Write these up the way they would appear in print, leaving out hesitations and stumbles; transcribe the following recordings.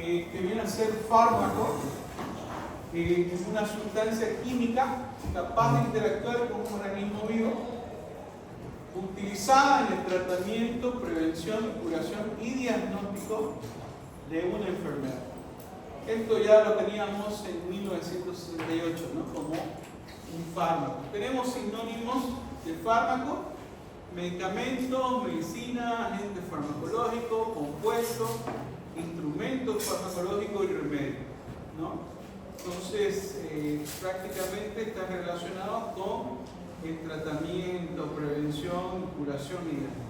que viene a ser fármaco, es una sustancia química capaz de interactuar con un organismo vivo, utilizada en el tratamiento, prevención, curación y diagnóstico de una enfermedad. Esto ya lo teníamos en 1968, ¿no? Como un fármaco. Tenemos sinónimos de fármaco: medicamentos, medicina, agente farmacológico, compuesto, instrumento farmacológico y remedio, ¿no? Entonces, prácticamente está relacionado con el tratamiento, prevención, curación y diagnóstico.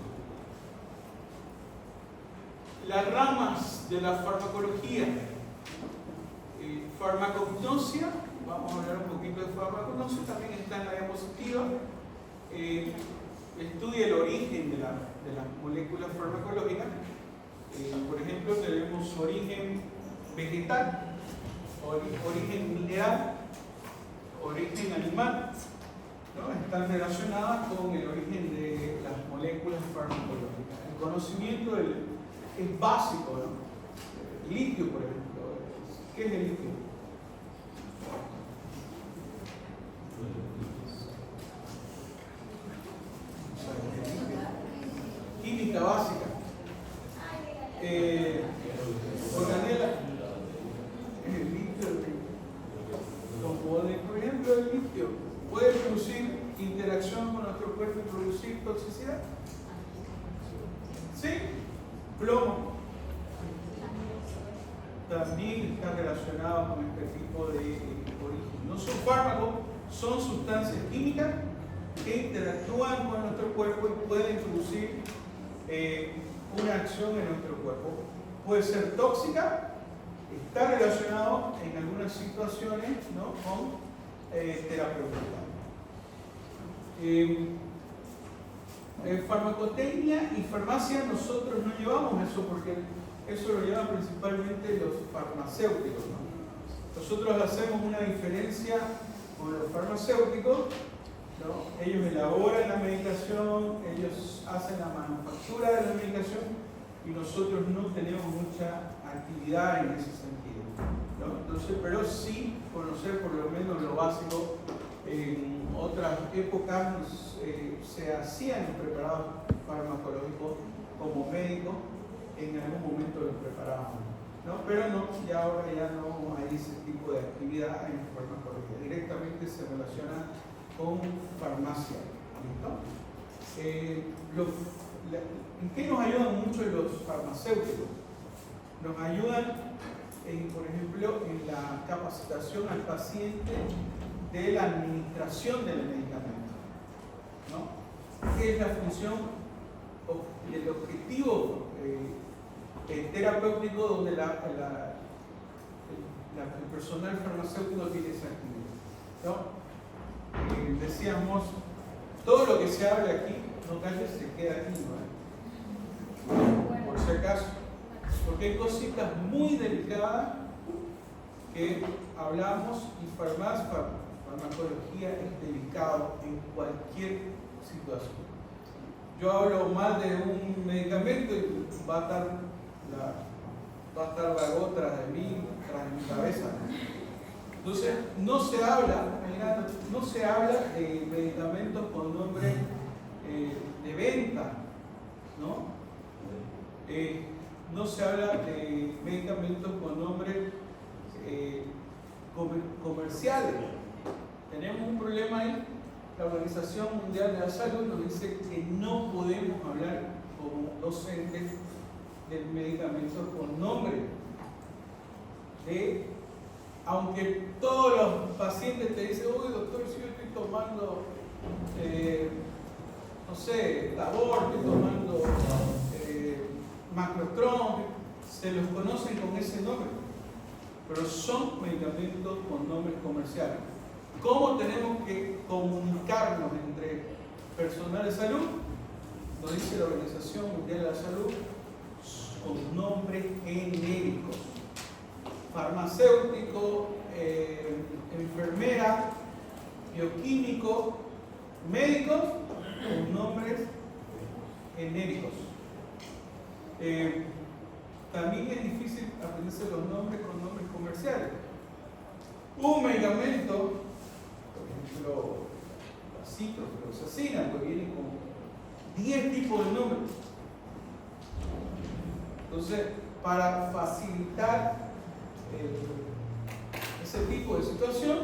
Las ramas de la farmacología: farmacognosia, vamos a hablar un poquito de farmacognosia, también está en la diapositiva. Estudia el origen de las moléculas farmacológicas. Por ejemplo, tenemos origen vegetal, origen mineral, origen animal, ¿no? Están relacionadas con el origen de las moléculas farmacológicas. El conocimiento es básico, ¿no? Litio, por ejemplo. ¿Qué es el litio? Química básica. Organela. El litio, por ejemplo, el litio puede producir interacción con nuestro cuerpo y producir toxicidad. ¿Sí? Plomo también está relacionado con este tipo de origen. No son fármacos, son sustancias químicas que interactúan con nuestro cuerpo y pueden producir una acción en nuestro cuerpo. Puede ser tóxica, está relacionado en algunas situaciones, ¿no? Con terapéutica. Farmacotecnia y farmacia nosotros no llevamos eso porque eso lo llevan principalmente los farmacéuticos, ¿no? Nosotros hacemos una diferencia con los farmacéuticos, ¿no? Ellos elaboran la medicación, ellos hacen la manufactura de la medicación y nosotros no tenemos mucha actividad en ese sentido, ¿no? Entonces, pero sí conocer por lo menos lo básico. En otras épocas se hacían preparados farmacológicos como médicos, en algún momento los preparábamos, ¿no? Pero no, ya ahora ya no hay ese tipo de actividad en farmacología, directamente se relaciona con farmacia, ¿listo? ¿En qué nos ayudan mucho los farmacéuticos? Nos ayudan, por ejemplo, en la capacitación al paciente de la administración del medicamento, ¿no? ¿Qué es la función y el objetivo terapéutico donde el personal farmacéutico tiene esa actividad, ¿no? Decíamos, todo lo que se hable aquí, no calles, se queda aquí, ¿no? Por si acaso, porque hay cositas muy delicadas que hablamos y farmacología es delicado en cualquier situación. Yo hablo mal de un medicamento y va a estar vago tras de mí, tras de mi cabeza. Entonces, no se habla de medicamentos con nombre de venta, ¿no? No se habla de medicamentos con nombres comerciales. Tenemos un problema ahí. La Organización Mundial de la Salud nos dice que no podemos hablar como docentes del medicamento con nombre. Aunque todos los pacientes te dicen, uy doctor, si yo estoy tomando, no sé, Tabor, estoy tomando Macrotron, se los conocen con ese nombre, pero son medicamentos con nombres comerciales. ¿Cómo tenemos que comunicarnos entre personal de salud? Nos dice la Organización Mundial de la Salud, con nombres genéricos. Farmacéutico, enfermera, bioquímico, médicos, con nombres genéricos. también es difícil aprenderse los nombres con nombres comerciales. Un medicamento, por ejemplo, la ciprofloxacina, que viene con 10 tipos de nombres. Entonces, para facilitar ese tipo de situación,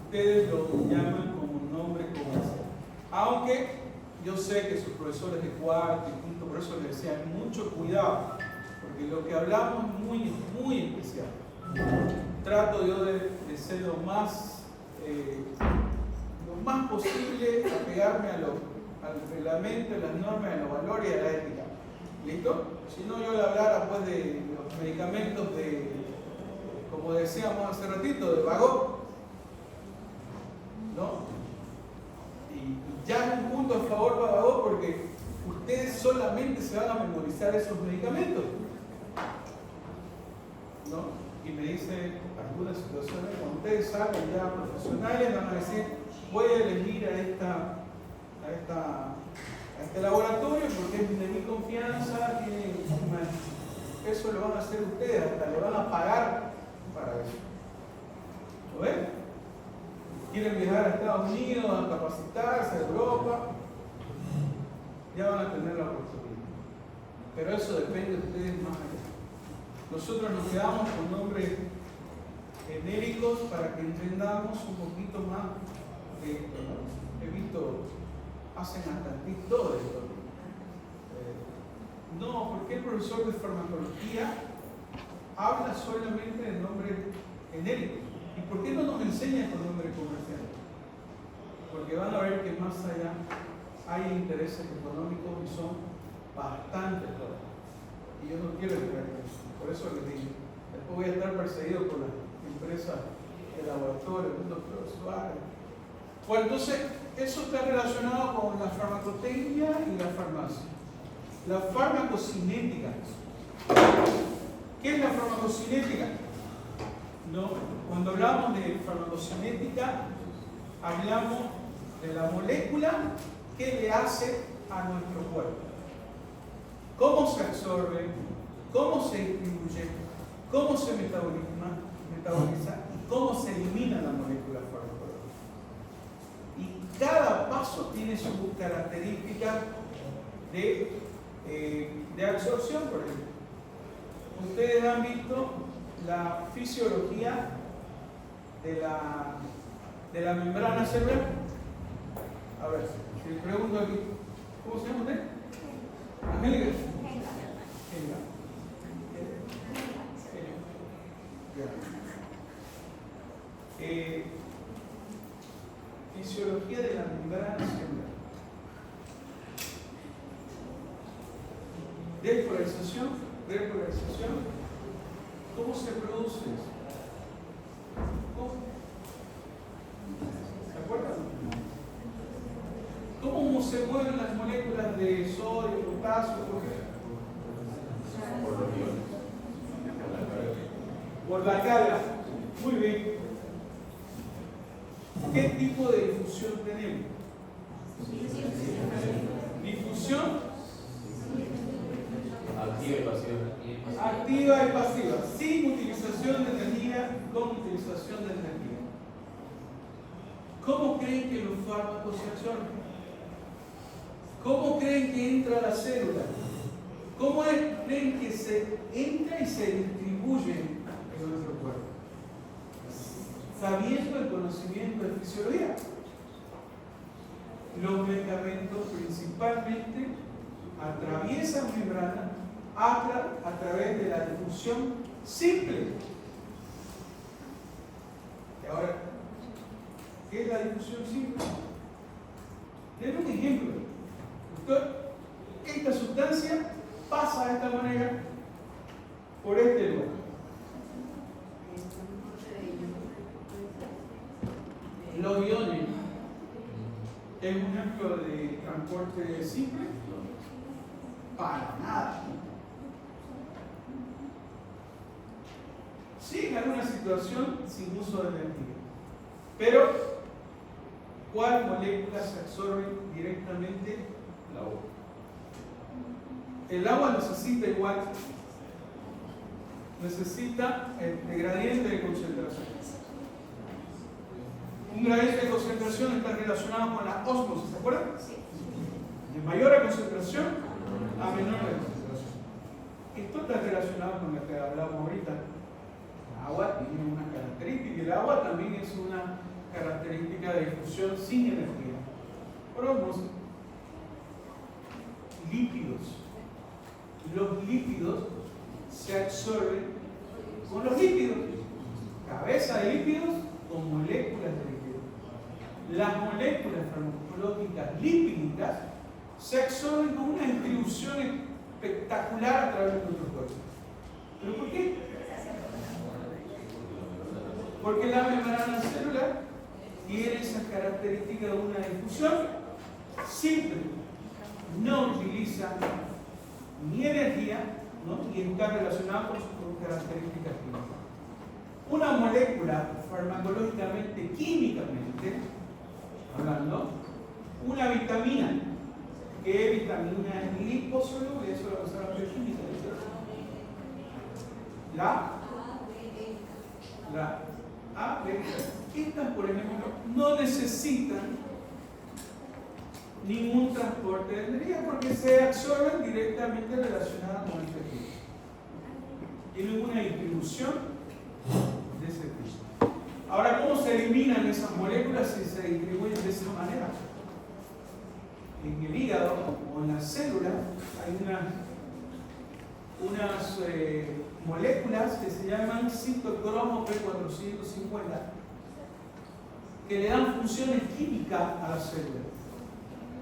ustedes lo llaman como nombre comercial. Aunque yo sé que sus profesores de cuarto y quinto, por eso les decía, mucho cuidado, porque lo que hablamos es muy especial. Trato yo de ser lo más posible, apegarme al reglamento, a las normas, a los valores y a la ética. ¿Listo? Si no, yo le hablara pues de los medicamentos como decíamos hace ratito, de vago, ¿no? Y ya es un punto a favor para vago porque ustedes solamente se van a memorizar esos medicamentos, ¿no? Y me dice algunas situaciones, cuando ustedes salgan ya profesionales, van a decir, voy a elegir a este laboratorio porque es de mi confianza, eso lo van a hacer ustedes, hasta le van a pagar para eso. ¿Lo ven? Quieren viajar a Estados Unidos, a capacitarse, a Europa, ya van a tener la oportunidad. Pero eso depende de ustedes más allá. Nosotros nos quedamos con nombres genéricos para que entendamos un poquito más de esto, ¿no? He visto, hacen hasta TikTok de esto. No, porque el profesor de farmacología habla solamente de nombres genéricos. ¿Y por qué no nos enseña con nombres comerciales? Porque van a ver que más allá hay intereses económicos y son bastante claros. Y yo no quiero entrar en eso. Por eso les digo, después voy a estar perseguido por las empresas de laboratorio, el doctor Suárez. Bueno, entonces, eso está relacionado con la farmacotecnia y la farmacia. La farmacocinética. ¿Qué es la farmacocinética? No, cuando hablamos de farmacocinética, hablamos de la molécula que le hace a nuestro cuerpo. Cómo se absorbe, cómo se distribuye, cómo se metaboliza y cómo se elimina la molécula farmacológica. Y cada paso tiene sus características de absorción, por ejemplo. Ustedes han visto la fisiología de la membrana cerebral. A ver, si le pregunto aquí, ¿cómo se llama usted? Angélica. Fisiología de la membrana cerebral. Despolarización, repolarización. ¿Cómo se produce eso? ¿Cómo? ¿Se acuerdan? ¿Cómo se mueven las moléculas de sodio, potasio, por la carga? Muy bien. ¿Qué tipo de difusión tenemos? Difusión activa y pasiva. Activa y pasiva, sin utilización de energía, con utilización de energía. ¿Cómo creen que los fármacos se absorben? ¿Cómo creen que entra a la célula? ¿Cómo creen que se entra y se distribuye en nuestro cuerpo? Sabiendo el conocimiento de fisiología. Los medicamentos principalmente atraviesan membrana a través de la difusión simple. Y ahora, ¿qué es la difusión simple? Den un ejemplo. Esta sustancia pasa de esta manera por este lugar. Los iones es un ejemplo de transporte simple. Para nada. Sí, en alguna situación sin uso de energía. Pero, ¿cuál molécula se absorbe directamente? La agua. El agua necesita igual necesita el gradiente de concentración. Un gradiente de concentración está relacionado con la ósmosis, ¿se acuerdan? De mayor la concentración a menor la concentración. Esto está relacionado con lo que hablábamos ahorita. El agua tiene una característica y el agua también es una característica de difusión sin energía. Por ósmosis. Lípidos. Los lípidos se absorben con los lípidos. Cabeza de lípidos con moléculas de lípidos. Las moléculas farmacológicas lipídicas se absorben con una distribución espectacular a través de nuestro cuerpo. ¿Pero por qué? Porque la membrana celular tiene esa característica de una difusión simple. No utiliza ni energía, ¿no? Y está relacionado con sus características químicas. Una molécula farmacológicamente, químicamente hablando, una vitamina, que vitamina es liposoluble, eso lo vamos a ver en química. La A, B, estas, por ejemplo, no necesitan ningún transporte de energía porque se absorben directamente relacionadas con el tejido. Tienen una distribución de ese tipo. Ahora, ¿cómo se eliminan esas moléculas si se distribuyen de esa manera? En el hígado o en la célula hay unas moléculas que se llaman citocromo P450 que le dan funciones químicas a la célula.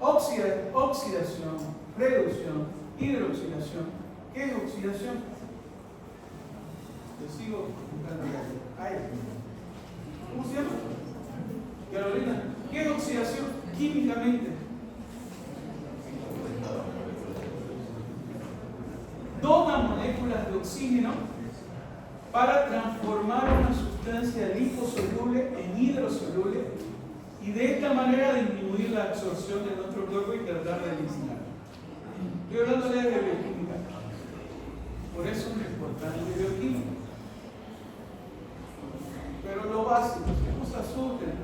Oxidación, reducción, hidroxilación. ¿Qué es oxidación? Te sigo buscando ahí. ¿Cómo se llama? Carolina. ¿Qué es oxidación químicamente? Toma moléculas de oxígeno para transformar una sustancia liposoluble en hidrosoluble y de esta manera disminuir la absorción de nuestro cuerpo y tratar de eliminar. Estoy hablando de bioquímica. Por eso es importante bioquímica. Pero lo básico, que no se asusten.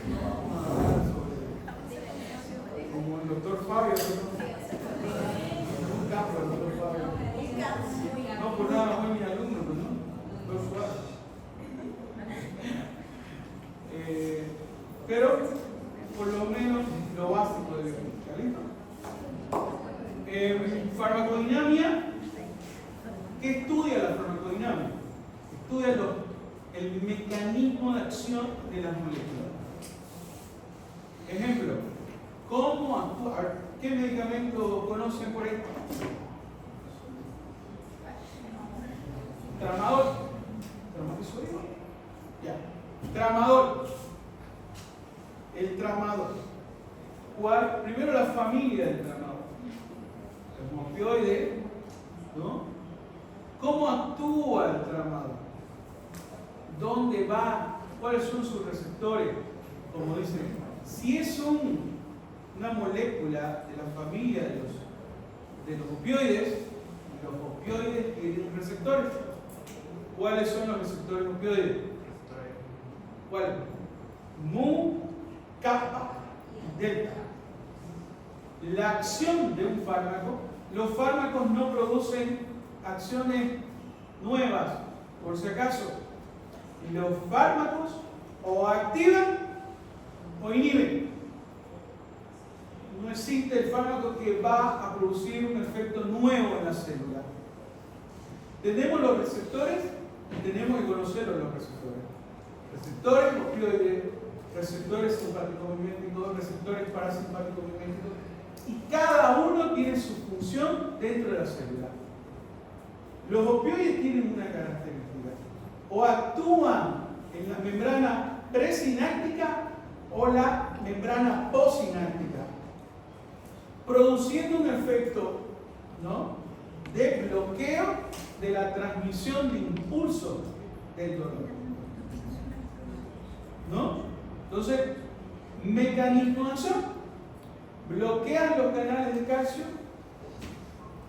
No vamos a hablar sobre, como el doctor Fabio, un campo del doctor Fabio. No por nada fue mi alumno, ¿no? Doctor Suárez. Pero por lo menos lo básico de bioquímica, ¿listo? Farmacodinamia. ¿Qué estudia la farmacodinamia? Estudia el mecanismo de acción de las moléculas. Ejemplo, ¿cómo actuar? ¿Qué medicamento conocen por ahí? Tramador. ¿Tramador? Ya. Tramador. El tramador. Primero la familia del tramador. Los opioides, ¿no? ¿Cómo actúa el tramador? ¿Dónde va? ¿Cuáles son sus receptores? Como dicen, si es una molécula de la familia de los opioides tienen receptores. ¿Cuáles son los receptores opioides? ¿Cuáles? Mu, kappa, delta. La acción de un fármaco, los fármacos no producen acciones nuevas, por si acaso. Los fármacos o activan o inhiben. No existe el fármaco que va a producir un efecto nuevo en la célula. Tenemos los receptores y tenemos que conocer los receptores. Receptores opioides, receptores simpático-miméticos, receptores parasimpático-miméticos, y cada uno tiene su función dentro de la célula. Los opioides tienen una característica: o actúan en la membrana presináptica o la membrana posináptica, produciendo un efecto, ¿no?, de bloqueo de la transmisión de impulso del dolor, ¿no? Entonces, mecanismo de acción: bloquean los canales de calcio.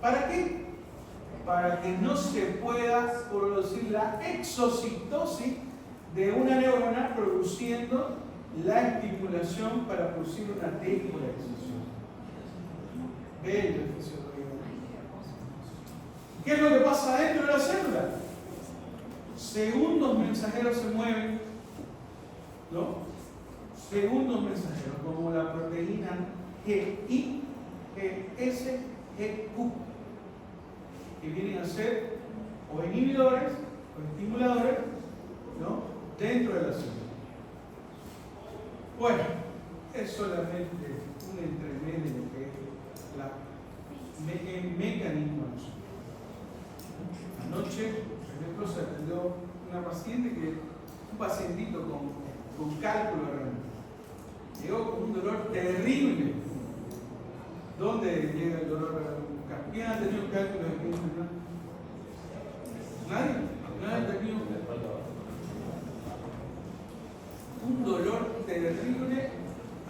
¿Para qué? para que no se pueda producir la exocitosis de una neurona produciendo la estimulación para producir una despolarización. Bello el fisiología. ¿Qué es lo que pasa dentro de la célula? Segundos mensajeros se mueven, ¿no? Segundos mensajeros, como la proteína GI, GS, GQ, que vienen a ser o inhibidores o estimuladores, ¿no? Dentro de la célula. Bueno, es solamente un entremedio de lo que es el mecanismo de nosotros. Anoche, por ejemplo, se atendió una paciente un pacientito con cálculo renal. Llegó con un dolor terrible. ¿Dónde llega el dolor? ¿Quién ha tenido cálculo de renal? ¿Nadie? ¿Nadie ha tenido? Un dolor terrible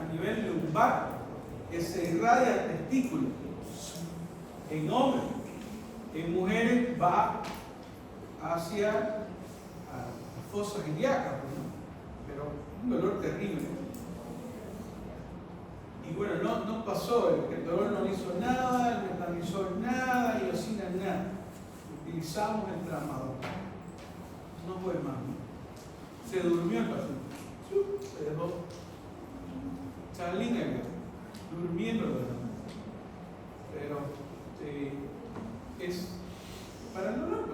a nivel lumbar que se irradia al testículo. En hombres, en mujeres va hacia la fosa ilíaca, ¿no? Pero un dolor terrible. Y bueno, no pasó, el dolor no hizo nada, el metamisol nada, iosina nada. Utilizamos el tramador. No fue más. Se durmió el paciente. Se dejó. Charlín durmiendo. Pero es para el dolor.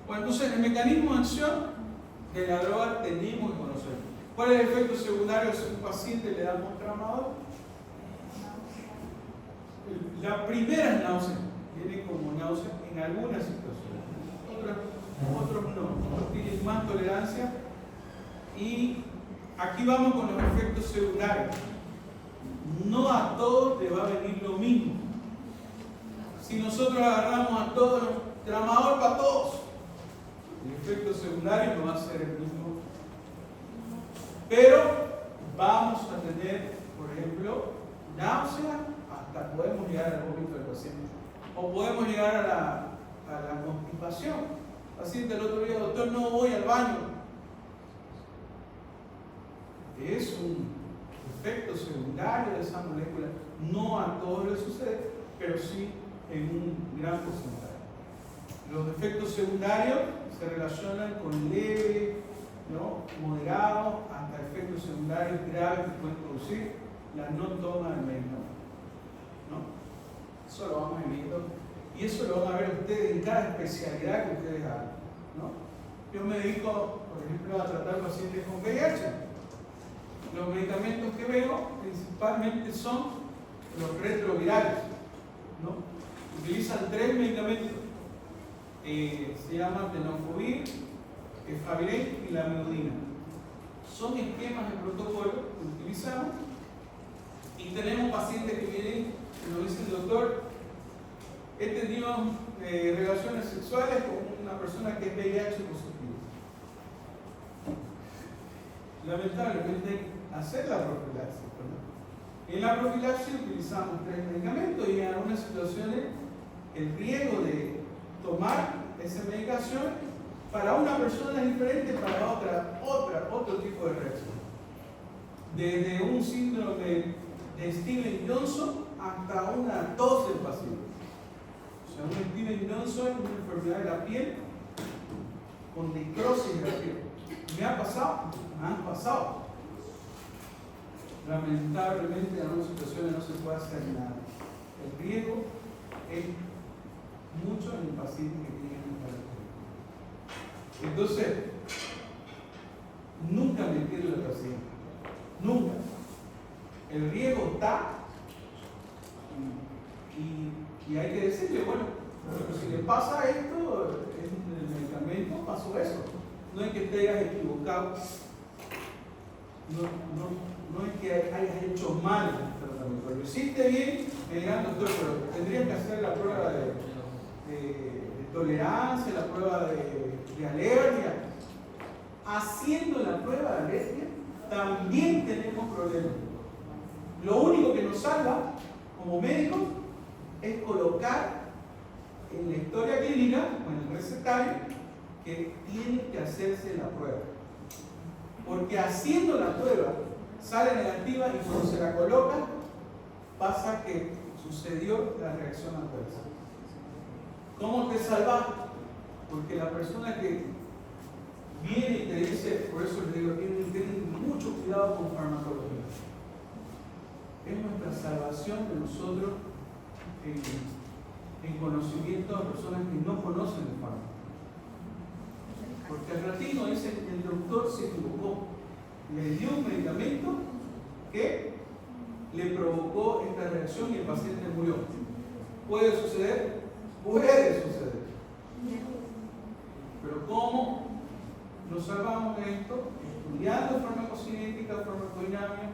Bueno, entonces el mecanismo de acción de la droga tenemos que conocer. ¿Cuál es el efecto secundario si un paciente le damos tramador? La primera es náusea, viene como náusea en algunas situaciones. Otros no, otros tienen más tolerancia. Y aquí vamos con los efectos secundarios. No a todos les va a venir lo mismo. Si nosotros agarramos a todos, tramador para todos, el efecto secundario no va a ser el mismo. Pero vamos a tener, por ejemplo, náusea, hasta podemos llegar al vómito del paciente. O podemos llegar a la constipación. El paciente el otro día, doctor, no voy al baño. Es un efecto secundario de esa molécula. No a todos les sucede, pero sí en un gran porcentaje. Los efectos secundarios se relacionan con leve, ¿no? Moderado, hasta efectos secundarios graves que pueden producir la no toma del medicamento, ¿no? Eso lo vamos a ver, y eso lo van a ver ustedes en cada especialidad que ustedes hagan, ¿no? Yo me dedico, por ejemplo, a tratar pacientes con VIH. Los medicamentos que veo principalmente son los retrovirales, ¿no? Utilizan 3 medicamentos, se llaman tenofovir, efavirenz y lamivudina. Son esquemas de protocolo que utilizamos y tenemos pacientes que vienen y nos dicen, doctor, he tenido relaciones sexuales con una persona que es VIH positivo. Lamentablemente hay que hacer la profilaxis, ¿no? En la profilaxis utilizamos 3 medicamentos y en algunas situaciones el riesgo de tomar esa medicación para una persona es diferente, para otro tipo de reacción. Desde un síndrome de Stevens-Johnson hasta una tos del paciente. O sea, un Stevens-Johnson es una enfermedad de la piel con necrosis de la piel. ¿Me ha pasado? Me han pasado. Lamentablemente en algunas situaciones no se puede hacer nada. El riesgo es mucho en el paciente que tiene esta característica. Entonces, nunca mentirle al paciente. Nunca. El riesgo está y hay que decirle, bueno, pero si le pasa esto, en el medicamento pasó eso. No es que te hayas equivocado. No es que hayas hecho mal el tratamiento. Lo hiciste bien, me dirán, doctor, pero tendrías que hacer la prueba de tolerancia, la prueba de alergia. Haciendo la prueba de alergia, también tenemos problemas. Lo único que nos salva como médicos es colocar en la historia clínica o en el recetario que tiene que hacerse la prueba. Porque haciendo la prueba sale negativa y cuando se la coloca pasa que sucedió la reacción adversa. ¿Cómo te salvas? Porque la persona que viene y te dice, por eso les digo, tienen mucho cuidado con farmacología. Es nuestra salvación de nosotros en conocimiento a personas que no conocen el fármaco. Porque al ratito dice que el doctor se equivocó. Le dio un medicamento que le provocó esta reacción y el paciente murió. ¿Puede suceder? Puede suceder. Pero ¿cómo nos salvamos de esto? Estudiando farmacocinética, farmacodinamia,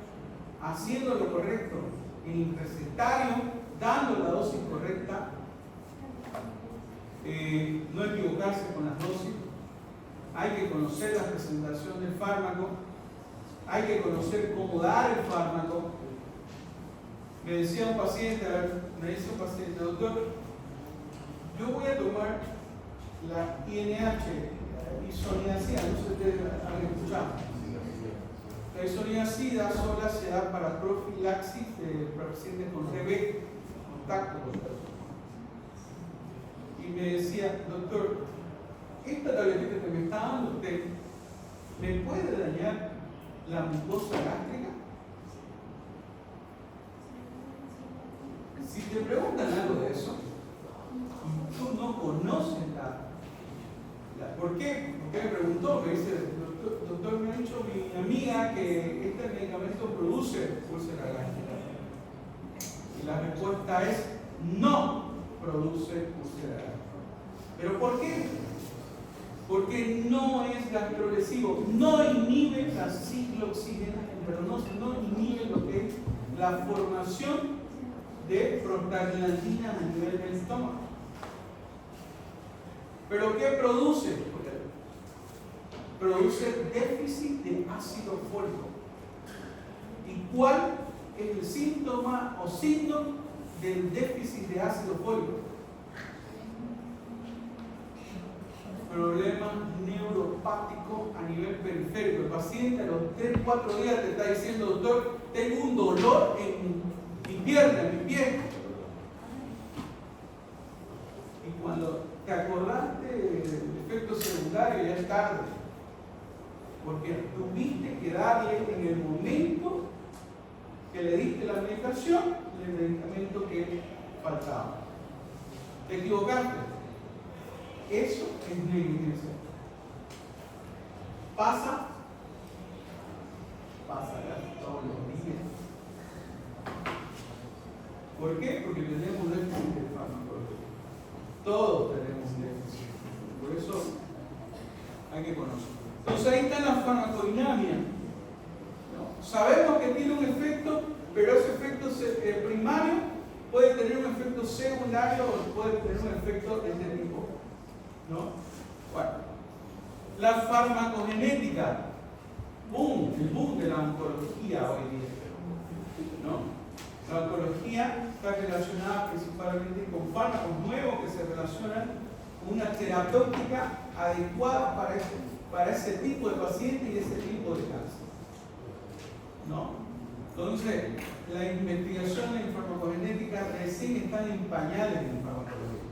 haciendo lo correcto en el recetario, dando la dosis correcta, no equivocarse con las dosis. Hay que conocer la presentación del fármaco, hay que conocer cómo dar el fármaco. Me decía un paciente, doctor, yo voy a tomar la INH, isoniazida, no sé si ustedes han escuchado. La isoniazida sola se da para profilaxis de pacientes con TB, contacto con personas. Y me decía, doctor, esta tabletita que me está dando usted, ¿me puede dañar la mucosa gástrica? Si te preguntan algo de eso, y tú no conoces ¿por qué? Porque me preguntó, me dice, doctor, me ha dicho mi amiga que este medicamento produce úlcera gástrica. Y la respuesta es, no produce úlcera gástrica. ¿Pero por qué? Porque no es gastrolesivo, no inhibe la ciclooxigenación, pero no inhibe lo que es la formación de prostaglandina a nivel del estómago. ¿Pero qué produce? Produce déficit de ácido fólico. ¿Y cuál es el síntoma o síntoma del déficit de ácido fólico? Problemas neuropáticos a nivel periférico. El paciente a los 3-4 días te está diciendo, doctor, tengo un dolor en mi pierna, en mi pie. Y cuando te acordaste del efecto secundario ya es tarde. Porque tuviste que darle en el momento que le diste la medicación, el medicamento que faltaba. Te equivocaste. Eso es negligencia. Pasa todos los días. ¿Por qué? Porque tenemos déficit de farmacología. Todos tenemos déficit. Por eso hay que conocer. Entonces ahí está la farmacodinamia. ¿No? Sabemos que tiene un efecto, pero ese efecto primario puede tener un efecto secundario o puede tener un efecto de este tipo. ¿No? Bueno, la farmacogenética, el boom de la oncología hoy día. ¿No? La oncología está relacionada principalmente con fármacos nuevos que se relacionan con una terapéutica adecuada para ese tipo de paciente y ese tipo de cáncer. ¿No? Entonces, la investigación en farmacogenética recién está en pañales en farmacología.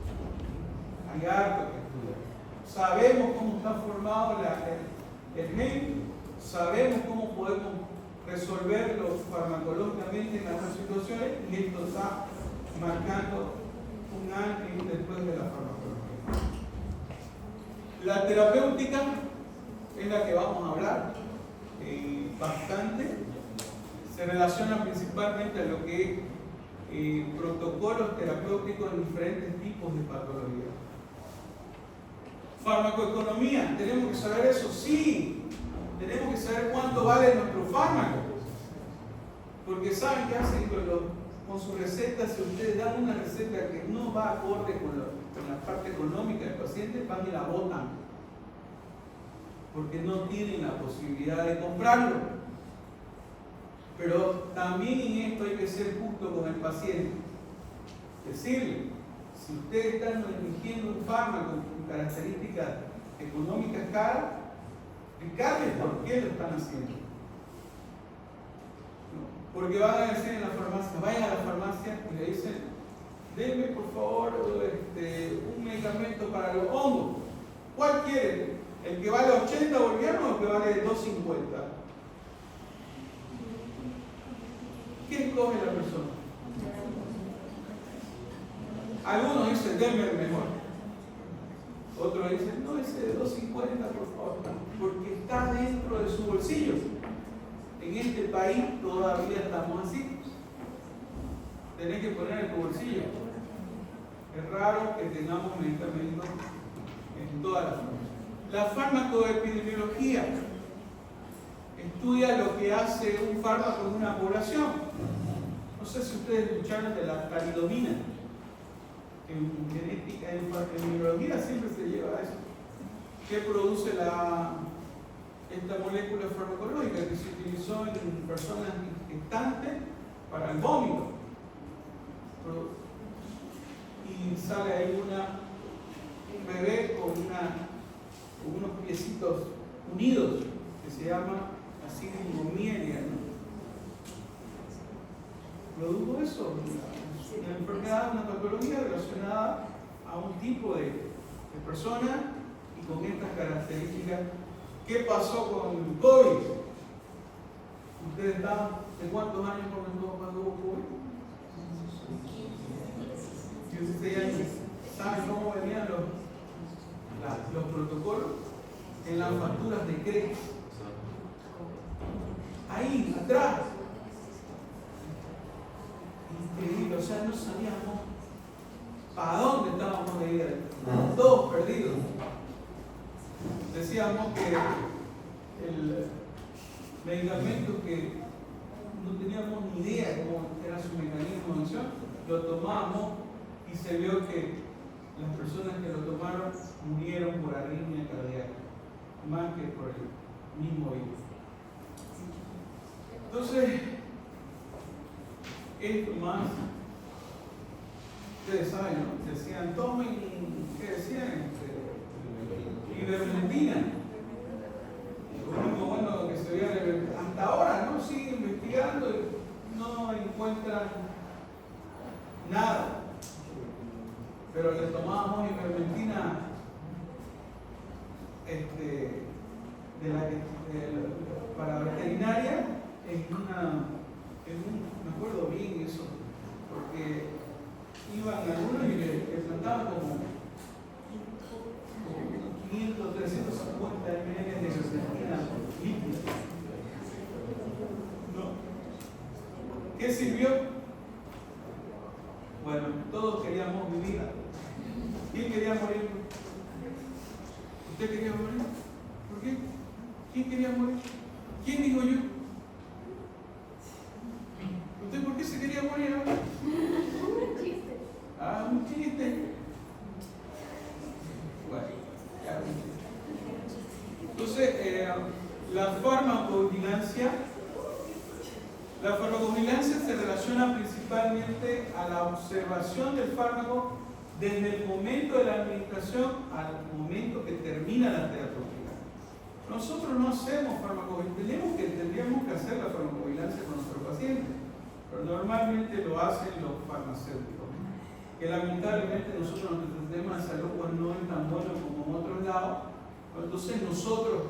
Hay harto que estudiar. Sabemos cómo está formado el gen, sabemos cómo podemos resolverlo farmacológicamente en las situaciones y esto está marcando un antes y un después de la farmacología. La terapéutica es la que vamos a hablar bastante. Se relaciona principalmente a lo que es protocolos terapéuticos en diferentes tipos de patología. Farmacoeconomía, ¿tenemos que saber eso? Sí, tenemos que saber cuánto vale nuestro fármaco. Porque saben qué hacen con sus recetas. Si ustedes dan una receta que no va acorde con la parte económica del paciente, van y la botan. Porque no tienen la posibilidad de comprarlo. Pero también en esto hay que ser justo con el paciente. Decirle, Si ustedes están eligiendo un fármaco con características económicas caras, explicarles por qué lo están haciendo. Porque van a decir en la farmacia, vayan a la farmacia y le dicen, denme por favor un medicamento para los hongos. ¿Cuál quiere? ¿El que vale 80 bolivianos o el que vale 2.50? ¿Qué escoge la persona? Algunos dicen, denme el mejor. Otros dicen, no, ese de 2.50 por favor, porque está dentro de su bolsillo. En este país todavía estamos así. Tenés que poner en tu bolsillo. Es raro que tengamos medicamentos en todas las formas. La farmacoepidemiología estudia lo que hace un fármaco en una población. No sé si ustedes escucharon de la talidomina. En genética, en biología siempre se lleva eso. ¿Qué produce esta molécula farmacológica que se utilizó en personas gestantes para el vómito? Y sale ahí un bebé con unos piecitos unidos que se llama así singomielia, ¿no? ¿Produjo eso? Una enfermedad, una patología relacionada a un tipo de persona y con estas características. ¿Qué pasó con el COVID? ¿Ustedes estaban de cuántos años cuando hubo COVID? 16 años. ¿Saben cómo venían los protocolos? En las facturas de crédito. Ahí, atrás. Increíble, o sea, no sabíamos para dónde estábamos de ir. Todos perdidos. Decíamos que el medicamento que no teníamos ni idea cómo era su mecanismo de acción, lo tomamos y se vio que las personas que lo tomaron murieron por arritmia cardíaca, más que por el mismo virus. Entonces, esto más, ustedes saben, ¿no? Decían, tomen, ¿qué decían? Ivermectina. Lo único bueno que se veía hasta ahora, ¿no? Siguen investigando y no encuentran nada. Pero le tomábamos ivermectina para veterinaria me acuerdo bien eso, porque iban algunos y le plantaban como 500, 350 ml de ivermectina líquida. ¿No? ¿Qué sirvió? Bueno, todos queríamos vivir. ¿Quién quería morir? ¿Usted quería morir? ¿Por qué? ¿Quién quería morir? ¿Quién dijo yo? ¿Usted por qué se quería morir ahora? Un chiste. Ah, un chiste. Bueno, ya. Entonces, la farmacovigilancia se relaciona principalmente a la observación del fármaco desde el momento de la administración al momento que termina la terapéutica. Nosotros no hacemos farmacovigilancia, tendríamos que hacer la farmacovigilancia con nuestros pacientes, pero normalmente lo hacen los farmacéuticos, que lamentablemente nosotros nuestro sistema de salud pues, no es tan bueno como en otros lados, entonces nosotros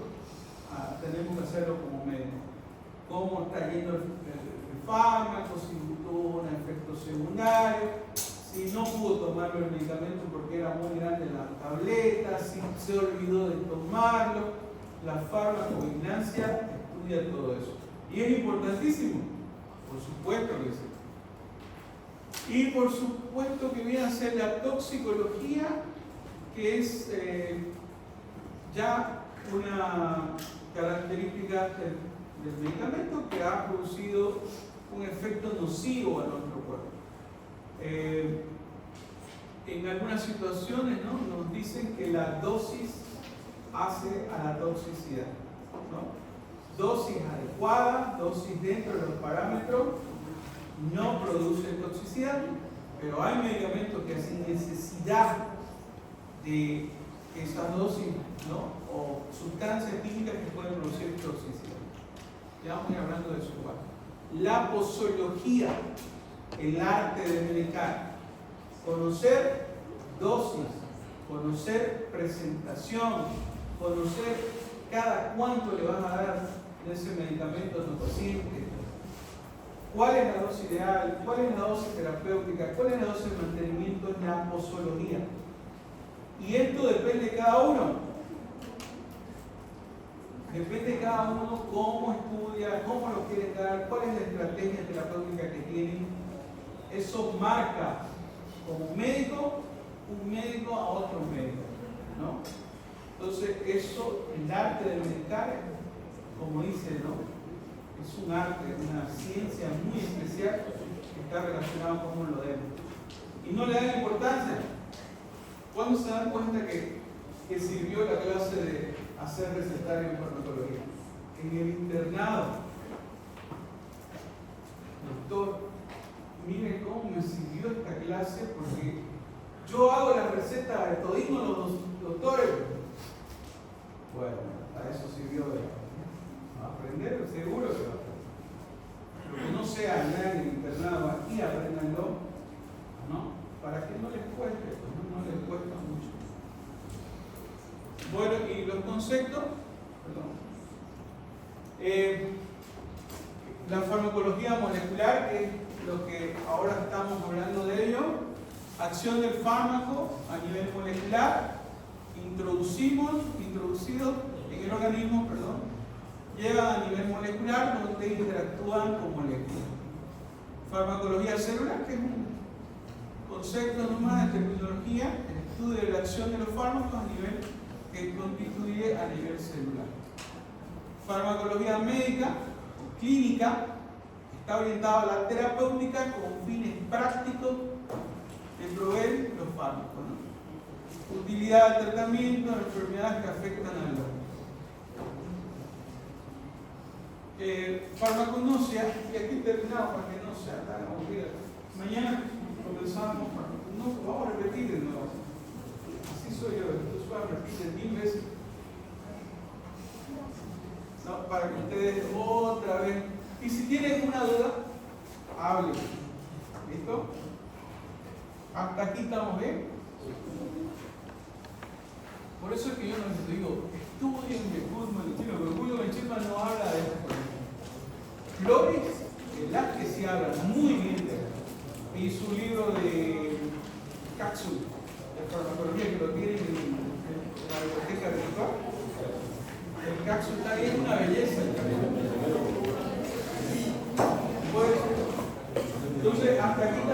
tenemos que hacerlo como médicos. Cómo está yendo el fármaco, si tuvo un efecto secundario, si no pudo tomar el medicamento porque era muy grande la tableta, si se olvidó de tomarlo. La farmacovigilancia estudia todo eso. Y es importantísimo, por supuesto que sí. Y por supuesto que viene a ser la toxicología, que es ya una característica del medicamento que ha producido un efecto nocivo a nuestro cuerpo. En algunas situaciones, ¿no? Nos dicen que la dosis hace a la toxicidad, ¿no? Dosis adecuada, dosis dentro de los parámetros, no produce toxicidad. pero hay medicamentos que hacen necesidad de esas dosis, ¿no? O sustancias químicas que pueden producir toxicidad. Ya vamos a ir hablando de eso igual. La posología, el arte de medicar, conocer dosis, conocer presentación, conocer cada cuánto le vas a dar de ese medicamento a tu paciente, cuál es la dosis ideal, cuál es la dosis terapéutica, cuál es la dosis de mantenimiento, es la posología. Y esto depende de cada uno. Depende de cada uno cómo estudia, cómo lo quiere dar, cuál es la estrategia terapéutica que tienen. Eso marca como médico, un médico a otro médico, ¿no? Entonces, eso, el arte de medicar, como dice, ¿no? Es un arte, una ciencia muy especial que está relacionada con cómo lo demos. Y no le dan importancia. ¿Cuándo se dan cuenta que sirvió la clase de hacer recetario en farmacología? En el internado. Doctor, mire cómo me sirvió esta clase, porque yo hago la receta de todismo los doctores. Bueno, a eso sirvió a aprender, seguro que va a aprender. Lo que no sea allá en el internado, aquí apréndanlo, ¿no? Para que no les cueste, pues no les cuesta mucho. Bueno, y los conceptos, la farmacología molecular, que es lo que ahora estamos hablando de ello, acción del fármaco a nivel molecular, introducidos en el organismo, llegan a nivel molecular donde interactúan con moléculas. Farmacología celular, que es un concepto nomás de terminología, el estudio de la acción de los fármacos a nivel que constituye a nivel celular. Farmacología médica o clínica está orientada a la terapéutica con fines prácticos que proveen los fármacos, ¿no? Utilidad del tratamiento de enfermedades que afectan al organismo. Farmacognosia, y aquí terminamos para que no sea tan aburrida. Mañana comenzamos farmacognosia, vamos a repetir de nuevo. Así soy yo, entonces voy a repetir 1000 veces. No, para que ustedes otra vez. Y si tienen una duda, hablen. ¿Listo? Hasta aquí estamos bien. Por eso es que yo les digo, estudien de Goodman y Chino, pero Goodman y Chino no habla de esto. Flores, que sí habla muy bien de esto. Y su libro de cápsula de farmacología, que lo tienen en la biblioteca virtual. El cápsula está ahí, es una belleza. Entonces, hasta aquí estamos.